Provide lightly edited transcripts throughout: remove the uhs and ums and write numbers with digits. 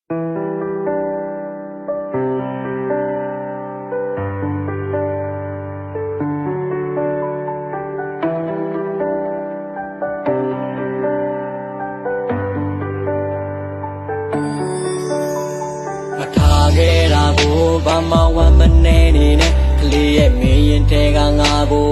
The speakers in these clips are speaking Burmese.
ခဲ့တာကိုဘာမှဝမ်းမနေနေနဲ့ကလေးရဲ့မင်းရင်တဲကငါကို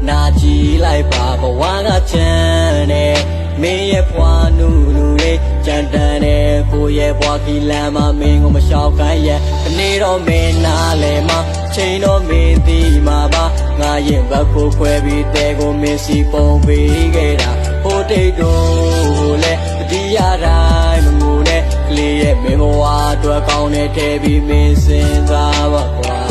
နာကြည့်လိုက်ပါဘဝကချမ်းနဲ့မင်းရဲ့ဘွားနူနူလေးကြမ်းတမ်းတဲ့ကိုရဲ့ဘွားကီလမ်းမှာမင်းကိုမလျှောက်ခိုင်းရဲ့ဒီနေ့တော့မင်းနာလဲမှာချိန်တော့မင်းဒီမှာပါငါရင်ဘက်ကိုခွဲပြီးတဲကိုမင်းစီပုံပေးခဲ့တာဟိုတိတ်တို့လဲတရားတိုင်းမငိုနဲ့ကလေးရဲ့မင်းဘဝအတွက်ကောင်းတဲ့ထဲပြီးမင်းစဉ်းစားပါကွာ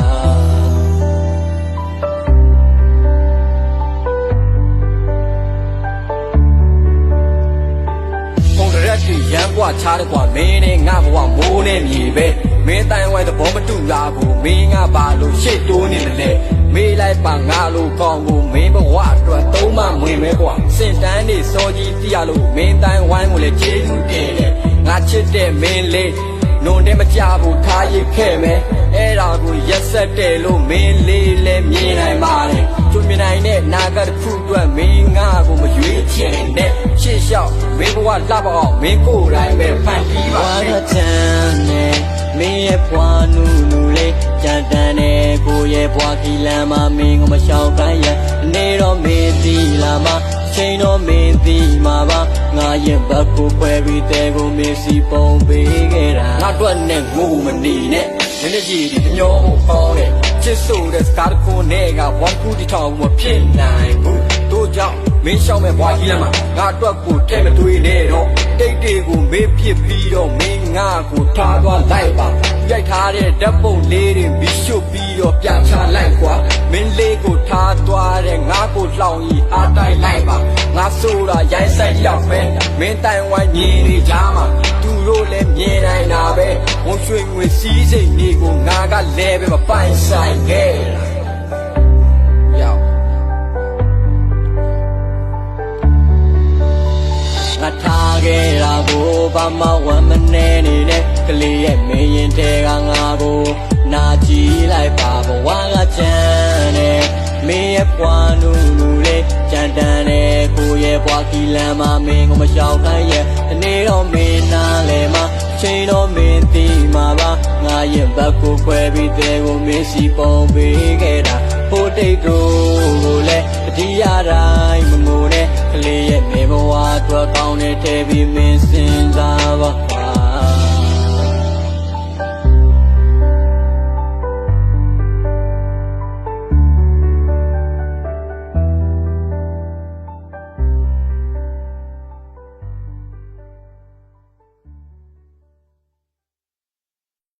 ရမ်းกว่าချားတယ်กว่าမင်းနဲ့ငါဘဝမိုးနဲ့မြေပဲမင်းတိုင်ဝိုင်းသဘောမတူတာကိုမင်းငါပါလို့ရှေ့တိုးနေတယ်မေးလိုက်ပါငါလို့ကောင်းကိုမင်းဘဝအတွက်သုံးမမွင်မဲกว่าစင်တန်းနေစောကြီးတိရလို့မင်းတိုင်ဝိုင်းကိုလည်းကျေးဇူးတင်တယ်ငါချစ်တဲ့မင်းလေးနုံတဲ့မကြဘူးထားရခဲ့မယ်အဲ့ဒါကိုရက်ဆက်တယ်လို့မင်းလေးလည်းမြင်နိုင်ပါတယ်ကျွမြင်နိုင်တဲ့နာကတစ်ခုအတွက်မင်းငါကိုမရွေးချင်နဲ့ရှေ့လျှောက်မင်းဘဝလှပအောင်မင်းကိုယ်တိုင်ပဲဖန်တီးပါဝါချမ်းနဲ့မင်းရဲ့ဘွားနူနူလေးကြမ်းတမ်းတဲ့ကိုရဲ့ဘွားကီလမ်းမှာမင်းကိုမလျှောက်ခိုင်းရအနေတော့မင်းဒီလာမှာချိန်တော့မင်းဒီမှာပါငါရင်ဘက်ကိုခွဲပြီးတဲကိုမင်းစီပုံပေးခဲ့တာငါတို့နဲ့ငိုမနေနဲ့နည်းနည်းကြီးဒီမျောဖို့ကောင်းတယ်ချစ်ဆိုတဲ့စကားကိုနဲ့ကဝမ်ကူတီထောင်မဖြစ်နိုင်ဘူးတို့ကြောင့်မင်းရှောင်းမဲ့ဘွားကြီးလမ်းမှာငါအတွက်ကိုထဲမတွေးနဲ့တော့တိတ်တေကိုမေးဖြစ်ပြီးတော့မင်းငါကိုထားသွားလိုက်ပါရိုက်ထားတဲ့ဓာတ်ပုံလေးတွေမီးရှို့ပြီးတော့ပြန်ချလိုက်ကွာမင်းလေးကိုထားသွားတဲ့ငါကိုလှောင်ကြီးအားတိုက်လိုက်ပါငါဆိုတာရိုင်းဆိုင်ရောက်ပဲမင်းတိုင်ဝိုင်းမြင်နေကြမှာသူတို့လည်းမြင်နိုင်တာပဲဝန်ရွှေငွေစီးစိမ်လေးကိုငါကလဲပဲမပိုင်ဆိုင်ခဲ့ငါထားခဲ့တာကိုဘာမှဝမ်းမနေနေနဲ့ကလေးရဲ့မင်းရင်တဲကငါကိုနာကြည့်လိုက်ပါဘဝကချမ်းနဲ့မင်းရဲ့ဘွားနူနူလေးကြမ်းတမ်းတဲ့ကိုရဲ့ဘွားကီလမ်းမှာမင်းကိုမလျှောက်ခိုင်းရဲ့အနေတော့မင်းနာလဲမှာချိန်တော့မင်းဒီမှာပါငါရင်ဘက်ကိုခွဲပြီးတဲကိုမင်းစီပုံပေးခဲ့တာဟိုတိတ်တို့ကိုလည်းတရားတိုင်းမငိုနဲ့ကလေးရဲ့မေဘဝအတွက်ကောင်းတဲ့ထဲပြီးမင်းစဉ်းစား